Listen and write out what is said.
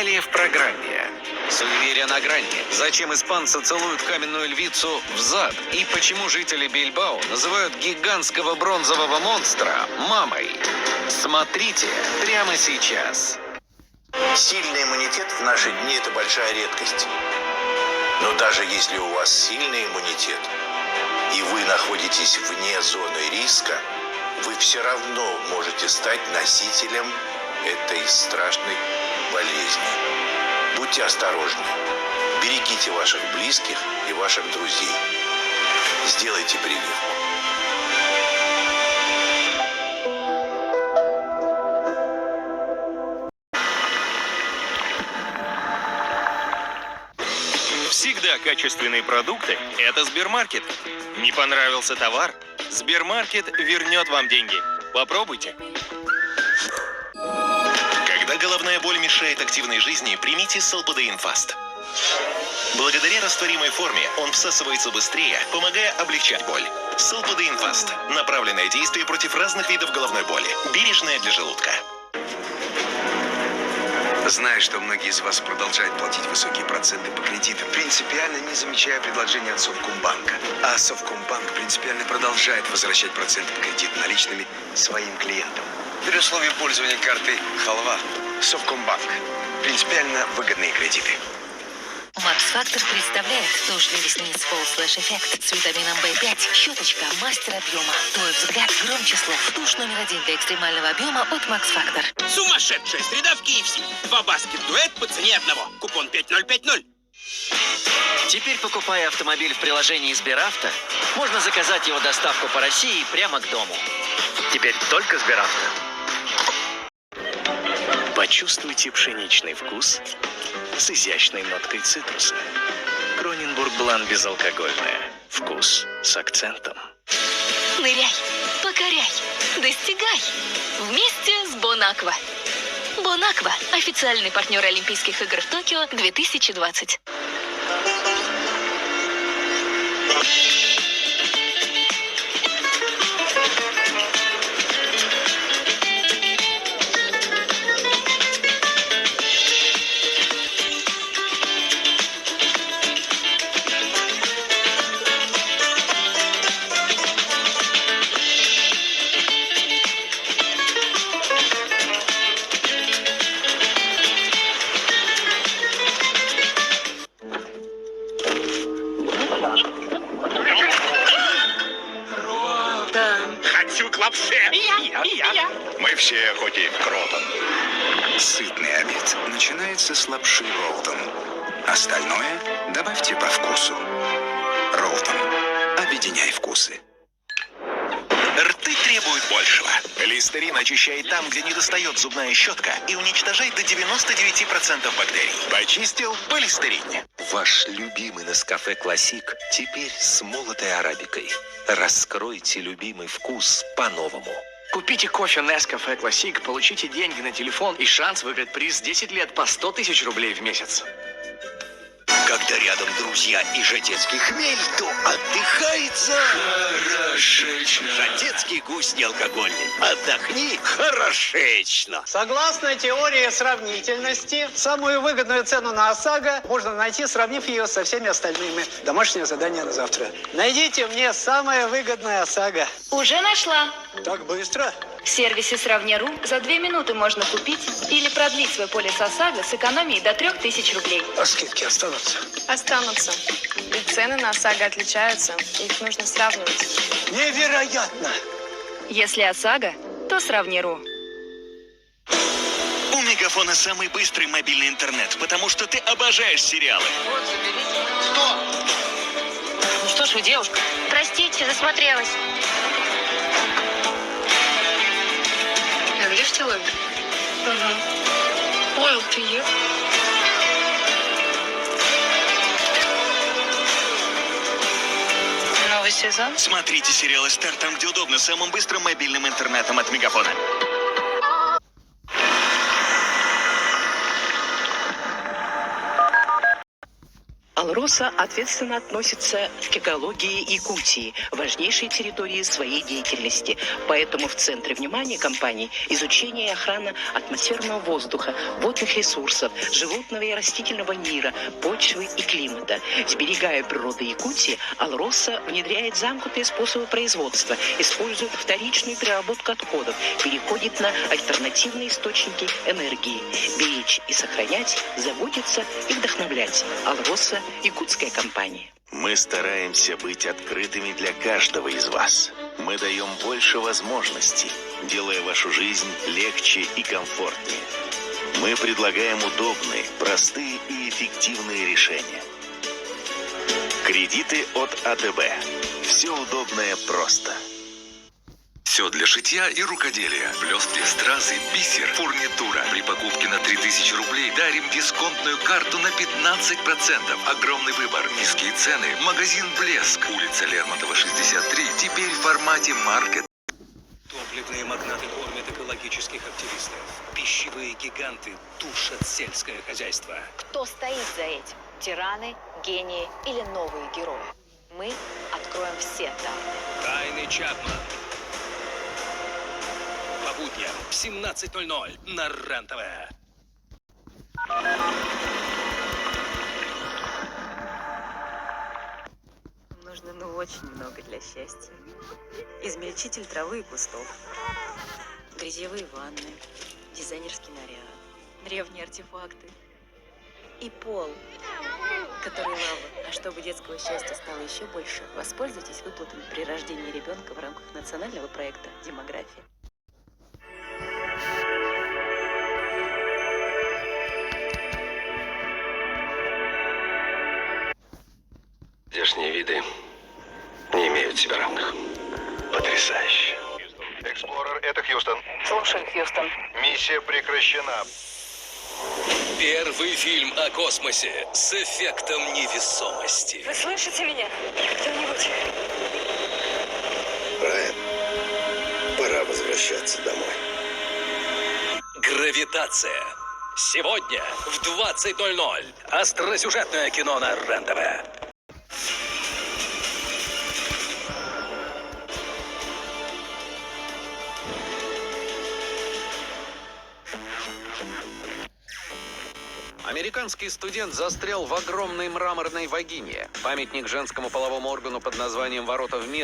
Далее в программе. Суеверие на грани. Зачем испанцы целуют каменную львицу в зад? И почему жители Бильбао называют гигантского бронзового монстра мамой? Смотрите прямо сейчас. Сильный иммунитет в наши дни – это большая редкость. Но даже если у вас сильный иммунитет, и вы находитесь вне зоны риска, вы все равно можете стать носителем этой страшной болезни. Будьте осторожны. Берегите ваших близких и ваших друзей. Сделайте прививку. Всегда качественные продукты – это Сбермаркет. Не понравился товар? Сбермаркет вернет вам деньги. Попробуйте. Когда головная боль мешает активной жизни, примите Солпадеин Фаст. Благодаря растворимой форме он всасывается быстрее, помогая облегчать боль. Солпадеин Фаст – направленное действие против разных видов головной боли. Бережное для желудка. Знаю, что многие из вас продолжают платить высокие проценты по кредитам, принципиально не замечая предложения от Совкомбанка. А Совкомбанк принципиально продолжает возвращать проценты по кредиту наличными своим клиентам. При условии пользования картой «Халва». Совкомбанк. Принципиально выгодные кредиты. Макс Фактор представляет тушь для ресниц Fall Flash Effect с витамином В5. Щеточка мастер объема. Твой взгляд громче слов. Тушь номер 1 для экстремального объема от Макс Фактор. Сумасшедшая среда в KFC. 2 баскет-дуэт по цене одного. Купон 5050. Теперь, покупая автомобиль в приложении Сберавто, можно заказать его доставку по России прямо к дому. Теперь только Сберавто. Почувствуйте пшеничный вкус с изящной ноткой цитруса. Кроненбург Блан безалкогольная. Вкус с акцентом. Ныряй, покоряй, достигай. Вместе с Бонаква. Бонаква – официальный партнер Олимпийских игр в Токио 2020. Хочу к лапше. Я. Мы все охотим Кротон. Сытный обед начинается с лапши Ролтон. Остальное добавьте по вкусу. Ролтон. Объединяй вкусы. Рты требуют большего. Листерин очищает там, где недостает зубная щетка, и уничтожает до 99% бактерий. Почистил по листерине. Ваш любимый Нескафе Классик теперь с молотой арабикой. Раскройте любимый вкус по-новому. Купите кофе Nescafe Classic, получите деньги на телефон и шанс выиграть приз 10 лет по 100 тысяч рублей в месяц. Когда рядом друзья и жатецкий хмель, то отдыхается хорошечно. Жатецкий гусь не алкогольный. Отдохни хорошечно. Согласно теории сравнительности, самую выгодную цену на ОСАГО можно найти, сравнив ее со всеми остальными. Домашнее задание на завтра. Найдите мне самое выгодное ОСАГО. Уже нашла. Так быстро? В сервисе Сравня.ру за 2 минуты можно купить или продлить свой полис ОСАГО с экономией до 3000 рублей. А скидки останутся? Останутся. Ведь цены на ОСАГО отличаются, их нужно сравнивать. Невероятно! Если ОСАГО, то Сравня.ру. У Мегафона самый быстрый мобильный интернет, потому что ты обожаешь сериалы. Ну что ж вы, девушка? Простите, засмотрелась. А где штилой? Ой, ты ешь. Новый сезон? Смотрите сериалы Стар там, где удобно, самым быстрым мобильным интернетом от Мегафона. Алроса ответственно относится к экологии Якутии, важнейшей территории своей деятельности. Поэтому в центре внимания компании изучение и охрана атмосферного воздуха, водных ресурсов, животного и растительного мира, почвы и климата. Сберегая природу Якутии, Алроса внедряет замкнутые способы производства, использует вторичную переработку отходов, переходит на альтернативные источники энергии. Беречь и сохранять, заботиться и вдохновлять. Алроса – якутская компания. Мы стараемся быть открытыми для каждого из вас. Мы даем больше возможностей, делая вашу жизнь легче и комфортнее. Мы предлагаем удобные, простые и эффективные решения. Кредиты от АТБ. Все удобное просто. Все для шитья и рукоделия. Блестки, стразы, бисер, фурнитура. При покупке на 3000 рублей дарим дисконтную карту на 15%. Огромный выбор, низкие цены. Магазин «Блеск». Улица Лермонтова, 63. Теперь в формате маркет. Топливные магнаты кормят экологических активистов. Пищевые гиганты душат сельское хозяйство. Кто стоит за этим? Тираны, гении или новые герои? Мы откроем все тайны. Тайны Чапман. По будням в 17:00 на РЕН-ТВ. Нужно, очень много для счастья. Измельчитель травы и кустов, грязевые ванны, дизайнерский наряд, древние артефакты и пол, который лава. А чтобы детского счастья стало еще больше, воспользуйтесь выплатами при рождении ребенка в рамках национального проекта «Демография». Здешние виды не имеют себе равных. Потрясающе. Эксплорер, это Хьюстон. Слушаю, Хьюстон. Миссия прекращена. Первый фильм о космосе с эффектом невесомости. Вы слышите меня? Кто-нибудь? Райан, пора возвращаться домой. Гравитация. Сегодня в 20:00. Остросюжетное кино на РЕН-ТВ. Американский студент застрял в огромной мраморной вагине. Памятник женскому половому органу под названием «Ворота в мир»